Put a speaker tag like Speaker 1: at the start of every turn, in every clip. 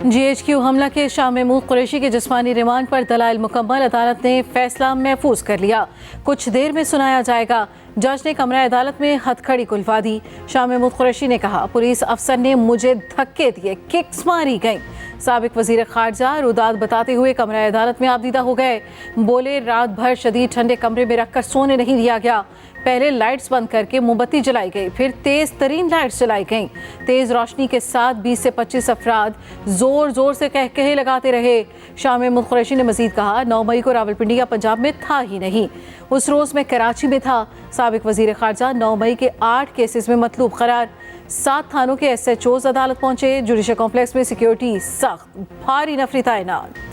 Speaker 1: GHQ हमला के शाह महमूद कुरैशी के जिस्मानी रिमांड पर दलाइल मुकम्मल, अदालत ने फैसला महफूज कर लिया। कुछ देर में सुनाया जाएगा। जज ने कमरा अदालत में हथकड़ी खुलवा दी। शाह महमूद कुरैशी ने कहा, पुलिस अफसर ने मुझे धक्के दिए, किक्स मारी गई। साबिक वजीर खारजा रुदाद बताते हुए कमरा अदालत में आबदीदा हो गए। बोले, रात भर शदीद ठंडे कमरे में रखकर सोने नहीं दिया गया। पहले लाइट्स बंद करके मोमबत्ती जलाई गई, फिर तेज तरीन लाइट्स जलाई गईं। तेज रोशनी के साथ 20 से 25 अफराद जोर जोर से कहकहे लगाते रहे। शाह महमूद कुरैशी ने मजीद कहा, 9 मई को रावलपिंडी या पंजाब में था ही नहीं, उस रोज़ मैं कराची में था। साबिक वजीर खारजा 9 मई के 8 केसेस में मतलूब करार। 7 थानों के SHOs अदालत पहुंचे। जुडिशल कॉम्प्लेक्स में सिक्योरिटी सख्त, भारी नफरी तैनात।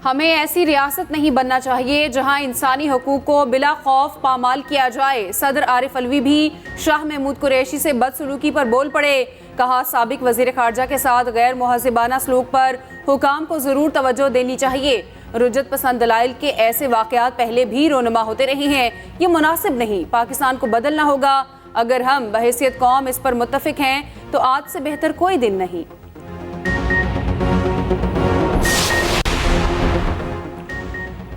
Speaker 2: हमें ऐसी रियासत नहीं बनना चाहिए जहां इंसानी हकूक को बिला खौफ पामाल किया जाए। सदर आरिफ अलवी भी शाह महमूद कुरैशी से बदसलूकी पर बोल पड़े। कहा, साबिक वजीर खारजा के साथ गैर मुहज़्ज़िबाना सलूक पर हुकाम को ज़रूर तवज्जो देनी चाहिए। रुजत पसंद दलाइल के ऐसे वाक़यात पहले भी रोनुमा होते रहे हैं। ये मुनासिब नहीं, पाकिस्तान को बदलना होगा। अगर हम बहैसियत कौम इस पर मुत्तफ़िक हैं तो आज से बेहतर कोई दिन नहीं।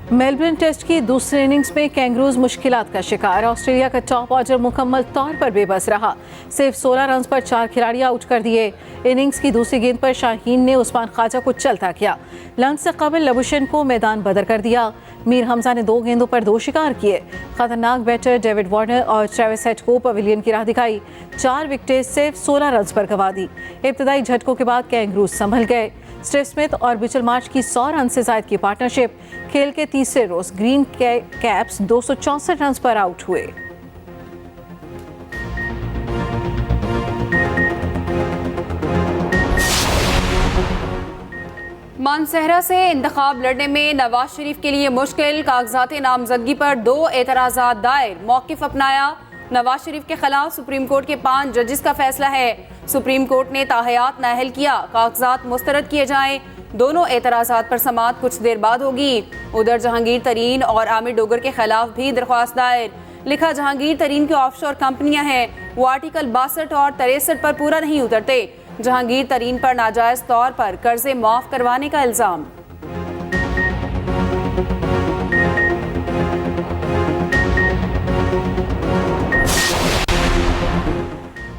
Speaker 1: मेलबर्न टेस्ट की दूसरी इनिंग्स में कैंगरूज मुश्किलात का शिकार। ऑस्ट्रेलिया का टॉप ऑर्डर मुकम्मल तौर पर बेबस रहा। सिर्फ 16 रन पर 4 खिलाड़ी आउट कर दिए। इनिंग्स की दूसरी गेंद पर शाहीन ने उस्मान ख्वाजा को चलता किया। लंच से कबल लबुशन को मैदान बदर कर दिया। मीर हमजा ने 2 गेंदों पर 2 शिकार किए। खतरनाक बैटर डेविड वार्नर और ट्रेविस हेड को पवेलियन की राह दिखाई। 4 विकेटें सिर्फ 16 रन पर गंवा दी। इब्तदाई झटकों के बाद कैंगरूज संभल गए। स्टीव स्मिथ और मिचेल मार्श की 100 रन से ज्यादा की पार्टनरशिप। खेल के तीसरे रोज ग्रीन कैप्स 264 रन पर आउट हुए।
Speaker 2: मानसहरा से इंतखाब लड़ने में नवाज शरीफ के लिए मुश्किल। कागजात नामजदगी पर 2 एतराज़ात दायर। मौक़िफ़ अपनाया। नवाज शरीफ के खिलाफ सुप्रीम कोर्ट के 5 जजेस का फैसला है। सुप्रीम कोर्ट ने ताहयात नाअहल किया, कागजात मुस्तरद किए जाएं। दोनों एतराज़ात पर समाअत कुछ देर बाद होगी। उधर जहांगीर तरीन और आमिर डोगर के खिलाफ भी दरख्वास्त दायर। लिखा, जहांगीर तरीन की ऑफशोर कंपनियां हैं, वो आर्टिकल 62 और 63 पर पूरा नहीं उतरते। जहांगीर तरीन पर नाजायज तौर पर कर्जे माफ करवाने का इल्जाम।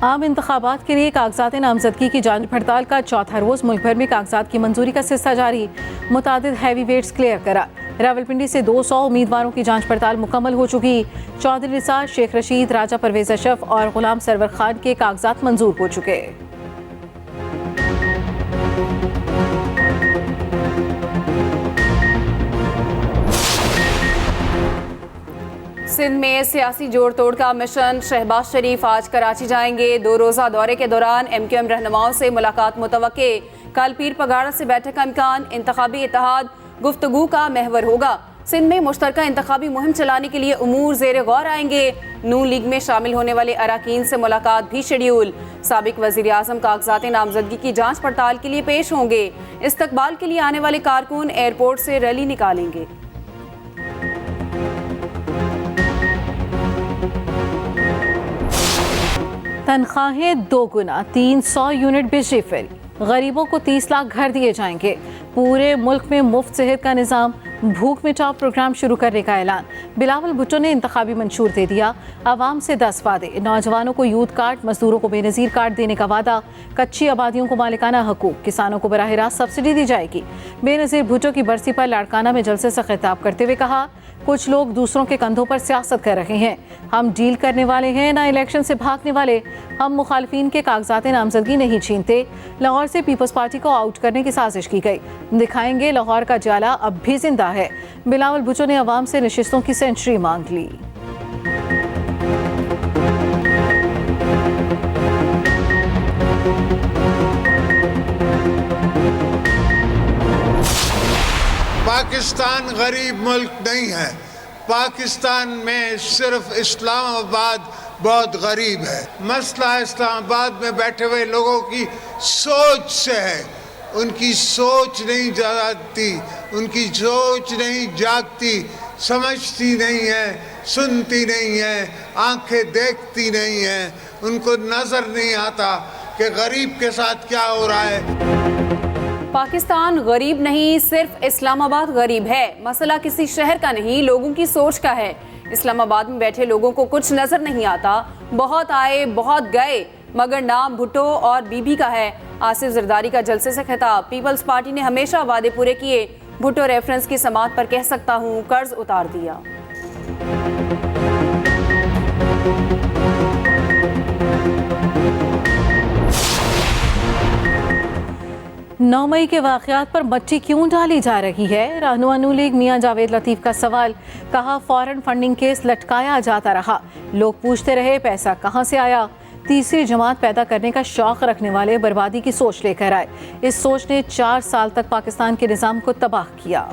Speaker 1: आम इंतखाबात के लिए कागजात नामजदगी की जांच पड़ताल का चौथा रोज मुल्क भर में कागजात की मंजूरी का सिलसिला जारी। मुतादिद हैवी वेट्स क्लियर करा। रावलपिंडी से 200 उम्मीदवारों की जांच पड़ताल मुकम्मल हो चुकी। चौधरी निसार, शेख रशीद, राजा परवेज अशरफ और गुलाम सरवर खान के कागजात मंजूर हो चुके।
Speaker 2: सिंध में सियासी जोड़ तोड़ का मिशन। शहबाज शरीफ आज कराची जाएंगे। 2 रोज़ा दौरे के दौरान MQM रहनुमाओं से मुलाकात मुतवक्के। कल पीर पगाड़ा से बैठक का इम्कान। इंतखाबी इत्तेहाद गुफ्तगू का महवर होगा। सिंध में मुश्तरका इंतखाबी मुहिम चलाने के लिए उमूर ज़ेर गौर आएंगे। नून लीग में शामिल होने वाले अरकान से मुलाकात भी शेड्यूल। साबिक वज़ीर आज़म कागजात नामजदगी की जांच पड़ताल के लिए पेश होंगे। इस्तकबाल के लिए आने वाले कारकुन एयरपोर्ट से रैली निकालेंगे।
Speaker 1: तनख्वाहें 2 गुना, 300 यूनिट बिजली फ्री। गरीबों को 30 लाख घर दिए जाएंगे। पूरे मुल्क में मुफ्त सेहत का निज़ाम। भूख मिटाओ प्रोग्राम शुरू करने का ऐलान। बिलावल भुट्टो ने इंतखाबी मंशूर दे दिया। आवाम से 10 वादे। नौजवानों को यूथ कार्ड, मजदूरों को बेनज़ीर कार्ड देने का वादा। कच्ची आबादियों को मालिकाना हकूक। किसानों को बराह रास्त सब्सिडी दी जाएगी। बेनज़ीर भुट्टो की बरसी पर लाड़काना में जलसे से खिताब करते हुए कहा, कुछ लोग दूसरों के कंधों पर सियासत कर रहे हैं। हम डील करने वाले हैं, ना इलेक्शन से भागने वाले। हम मुखालफिन के कागजात नामजदगी नहीं छीनते। लाहौर से पीपल्स पार्टी को आउट करने की साजिश की गई। दिखाएंगे लाहौर का जाला अब भी जिंदा है। बिलावल भुट्टो ने अवाम से नशिस्तों की सेंचुरी मांग ली।
Speaker 3: पाकिस्तान गरीब मुल्क नहीं है। पाकिस्तान में सिर्फ इस्लामाबाद बहुत गरीब है। मसला इस्लामाबाद में बैठे हुए लोगों की सोच से है। उनकी सोच नहीं जागती, उनकी सोच नहीं जागती, समझती नहीं है, सुनती नहीं हैं, आंखें देखती नहीं हैं, उनको नज़र नहीं आता कि गरीब के साथ क्या हो रहा है।
Speaker 2: पाकिस्तान गरीब नहीं, सिर्फ इस्लामाबाद गरीब है। मसला किसी शहर का नहीं, लोगों की सोच का है। इस्लामाबाद में बैठे लोगों को कुछ नजर नहीं आता। बहुत आए बहुत गए, मगर नाम भुट्टो और बीबी का है। आसिफ जरदारी का जलसे से खिताब। पीपल्स पार्टी ने हमेशा वादे पूरे किए। भुट्टो रेफरेंस की समात पर कह सकता हूँ, कर्ज उतार दिया।
Speaker 1: 9 मई के वाक़यात पर मट्टी क्यों डाली जा रही है? रहनुमा नून लीग मियां जावेद लतीफ़ का सवाल। कहा फॉरेन फंडिंग केस लटकाया जाता रहा, लोग पूछते रहे पैसा कहां से आया। तीसरी जमात पैदा करने का शौक़ रखने वाले बर्बादी की सोच लेकर आए। इस सोच ने 4 साल तक पाकिस्तान के निज़ाम को तबाह किया।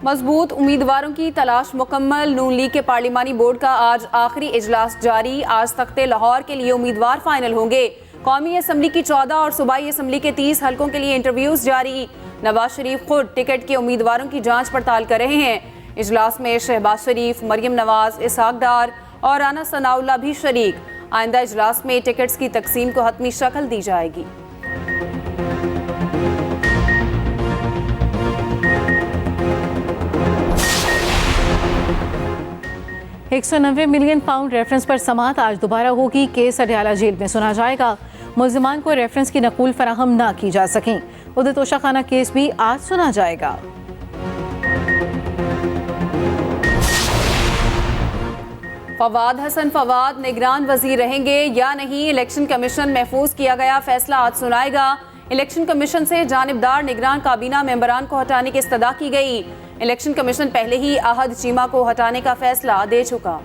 Speaker 2: मजबूत उम्मीदवारों की तलाश मुकम्मल। नून लीग के पार्लिमानी बोर्ड का आज आखिरी इजलास जारी। आज तख्ते लाहौर के लिए उम्मीदवार फाइनल होंगे। कौमी असम्बली की 14 और सूबाई असम्बली के 30 हलकों के लिए इंटरव्यूज जारी। नवाज शरीफ खुद टिकट के उम्मीदवारों की जांच पड़ताल कर रहे हैं। इजलास में शहबाज शरीफ, मरियम नवाज, इसहाक डार और राना सनाउल्लाह भी शरीक। आइंदा इजलास में टिकट्स की तकसीम को हतमी शक्ल दी जाएगी।
Speaker 1: 190 मिलियन पाउंड रेफरेंस पर समात आज दोबारा होगी। केस अडयाला जेल में सुना जाएगा। मुल्जिमान को रेफरेंस की नकूल फराहम ना की जा सकें। उदय तोशाखाना केस भी आज सुना जाएगा।
Speaker 2: फवाद हसन फवाद निगरान वजीर रहेंगे या नहीं, इलेक्शन कमीशन महफूज किया गया फैसला आज सुनाएगा। इलेक्शन कमीशन से जानिबदार निगरान काबीना मेंबरान को हटाने की इस्तदा की गई। इलेक्शन कमीशन पहले ही आहद चीमा को हटाने का फैसला दे चुका।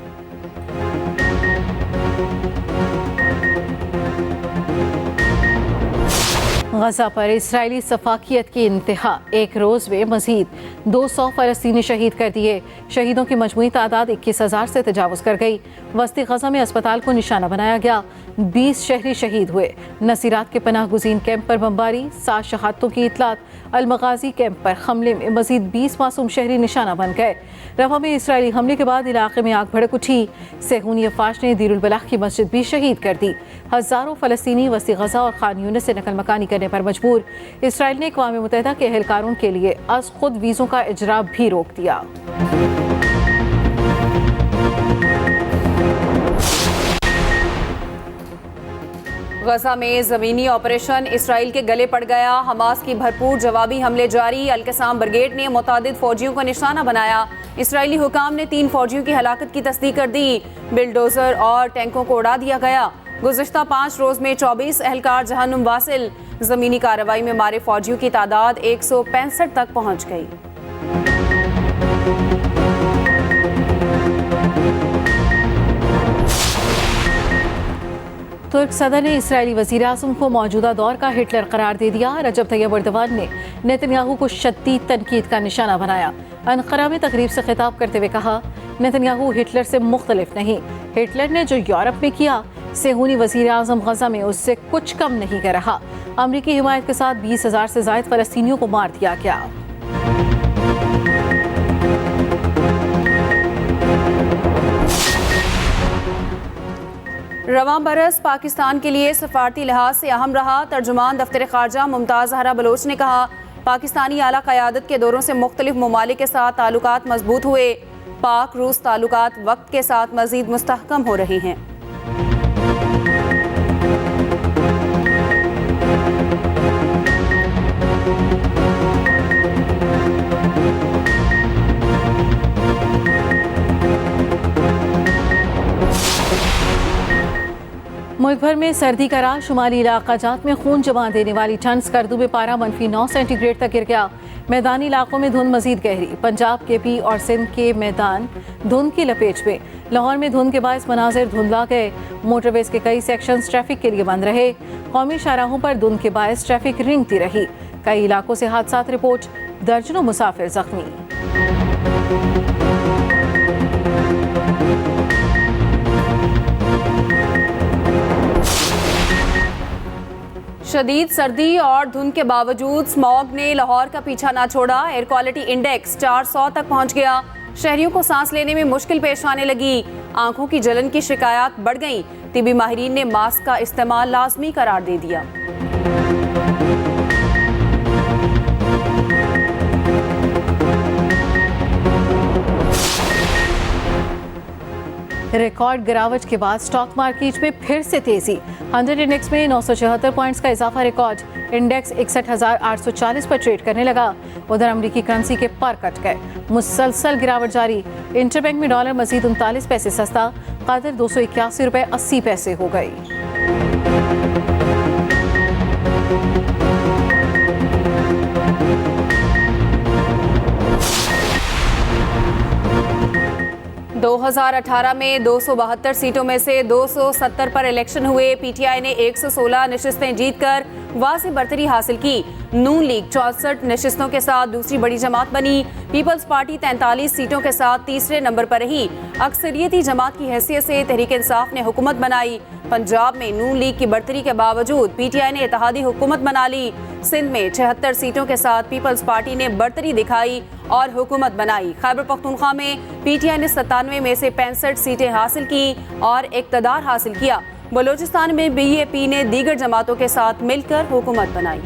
Speaker 1: गजा पर इसराइली सफाकियत की इंतहा। एक रोज़ में मजीद 200 फ़लस्तीनी शहीद कर दिए। शहीदों की मजमूई तादाद 21,000 से तजावुज़ कर गई। वस्ती गजा में अस्पताल को निशाना बनाया गया। 20 शहरी शहीद हुए। नसीरात के पनाह गुज़ीन कैंप पर बमबारी, 7 शहादतों की इतलात। अलमगाजी कैंप पर हमले में मजीद 20 मासूम शहरी निशाना बन गए। रफा में इसराइली हमले के बाद इलाके में आग भड़क उठी। सेहूनी अफवाज ने दीरुल बलाह की मस्जिद भी शहीद कर दी। हज़ारों फ़लस्तीनी वस्ती गजा और खान यूनिस से नकल मकानी करने पर मजबूर। इसराइल ने अक़वाम मुत्तहिदा के एहलकारों के लिए अज़ खुद वीज़ों का इजरा भी रोक दिया।
Speaker 2: गजा में ज़मीनी ऑपरेशन इसराइल के गले पड़ गया। हमास की भरपूर जवाबी हमले जारी। अल-कसाम ब्रिगेड ने मुतादिद फौजियों को निशाना बनाया। इसराइली हुकाम ने 3 फौजियों की हलाकत की तस्दीक कर दी। बिल्डोजर और टैंकों को उड़ा दिया गया। गुज़िश्ता 5 रोज़ में 24 एहलकार जहन्नुम वासिल। ज़मीनी कार्रवाई में मारे फौजियों की तादाद 165 तक पहुँच गई।
Speaker 1: तुर्क सदर ने इसराइली वज़ीर आज़म को मौजूदा दौर का हिटलर करार दे दिया। रजब तैयब एर्दोगान ने नेतन्याहू को शदीद तनकीद का निशाना बनाया। अनक़रा में तकरीब से खिताब करते हुए कहा, नेतन्याहू हिटलर से मुख्तलिफ नहीं। हिटलर ने जो यूरोप में किया, सेहूनी वज़ीर आज़म गजा में उससे कुछ कम नहीं कर रहा। अमरीकी हिमायत के साथ 20,000 से ज़ायद फ़लस्तीनियों को मार दिया गया।
Speaker 2: रवां बरस पाकिस्तान के लिए सफारती लिहाज से अहम रहा। तर्जुमान दफ्तर ख़ारजा मुमताज़ ज़हरा बलोच ने कहा, पाकिस्तानी आला क़यादत के दौरों से मुख्तलिफ ममालिक के साथ ताल्लुकात मजबूत हुए। पाक रूस ताल्लुकात वक्त के साथ मज़ीद मुस्तहकम हो रहे हैं।
Speaker 1: मुल्क भर में सर्दी का राह। शुमाली इलाका जात में खून जमा देने वाली ठंड। स्कर्दू में पारा -9 सेंटीग्रेड तक गिर गया। मैदानी इलाकों में धुंध मजीद गहरी। पंजाब के पी और सिंध के मैदान धुंध की लपेट में। लाहौर में धुंध के बायस मनाजिर धुंधला गए। मोटरवेज के कई सेक्शंस ट्रैफिक के लिए बंद रहे। कौमी शाहराहों पर धुंध के बायस ट्रैफिक रिंगती रही। कई इलाकों से हादसात रिपोर्ट। दर्जनों मुसाफिर जख्मी।
Speaker 2: शदीद सर्दी और धुंध के बावजूद स्मॉग ने लाहौर का पीछा ना छोड़ा। एयर क्वालिटी इंडेक्स 400 तक पहुंच गया। शहरियों को सांस लेने में मुश्किल पेश आने लगी। आंखों की जलन की शिकायत बढ़ गई। तिबी माहिरीन ने मास्क का इस्तेमाल लाजमी करार दे दिया।
Speaker 1: रिकॉर्ड गिरावट के बाद स्टॉक मार्केट में फिर से तेजी। 100 इंडेक्स में 974 पॉइंट्स का इजाफा रिकॉर्ड। इंडेक्स 61,840 पर ट्रेड करने लगा। उधर अमेरिकी करेंसी के पर कट गए। मुसलसल गिरावट जारी। इंटरबैंक में डॉलर मजीद 39 पैसे सस्ता, कदर 281 रुपए 80 पैसे हो गई।
Speaker 2: दो 2018 में 272 सीटों में से 270 पर इलेक्शन हुए। पीटीआई ने 116 नशिस्तें जीतकर वाज़ेह बरतरी हासिल की। नून लीग 64 नशिस्तों के साथ दूसरी बड़ी जमात बनी। पीपल्स पार्टी 43 सीटों के साथ तीसरे नंबर पर रही। अक्सरियती जमात की हैसियत से तहरीक इंसाफ ने हुकूमत बनाई। पंजाब में नून लीग की बढ़तरी के बावजूद पीटीआई ने इत्तेहादी हुकूमत बना ली। सिंध में 76 सीटों के साथ पीपल्स पार्टी ने बढ़तरी दिखाई और हुकूमत बनाई। खैबर पख्तूनख्वा में पीटीआई ने 97 में से 65 सीटें हासिल की और इक़्तिदार हासिल किया। बलूचिस्तान में बीएपी ने दीगर जमातों के साथ मिलकर हुकूमत बनाई।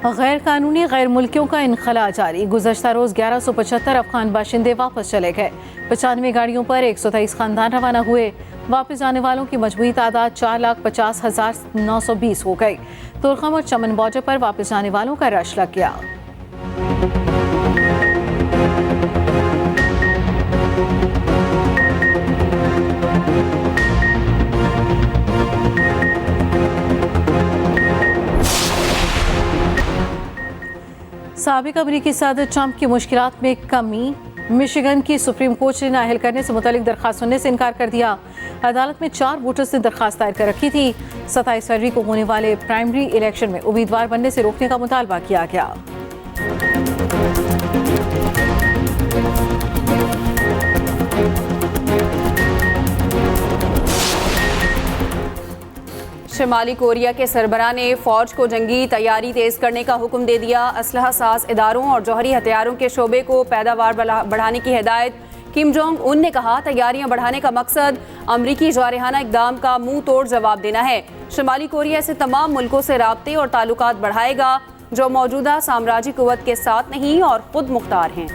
Speaker 1: गैर कानूनी गैर मुल्कियों का इनखला जारी। गुज़श्ता रोज़ 1175 अफगान बाशिंदे वापस चले गए। 95 गाड़ियों पर 123 खानदान रवाना हुए। वापस जाने वालों की मजमूई तादाद 4,50,920 हो गई। तुर्खम और चमन बॉर्डर पर वापस जाने वालों का रश लग गया। साबिक अमरीकी सदर ट्रंप की मुश्किलात में कमी। मिशिगन की सुप्रीम कोर्ट ने नाअहल करने से मुतालिक दरख्वास्त सुनने से इनकार कर दिया। अदालत में 4 वोटर्स ने दरख्वास्त दायर कर रखी थी। 27 फरवरी को होने वाले प्राइमरी इलेक्शन में उम्मीदवार बनने से रोकने का मुतालबा किया गया।
Speaker 2: शुमाली कोरिया के सरबराह ने फौज को जंगी तैयारी तेज करने का हुक्म दे दिया। असलहा साज इदारों और जौहरी हथियारों के शोबे को पैदावार बढ़ाने की हिदायत। किम जोंग उन ने कहा, तैयारियां बढ़ाने का मकसद अमरीकी जारहाना इकदाम का मुंह तोड़ जवाब देना है। शुमाली कोरिया ऐसे तमाम मुल्कों से राब्ते और ताल्लुकात बढ़ाएगा जो मौजूदा साम्राज्य कुव्वत के साथ नहीं और खुद मुख्तार हैं।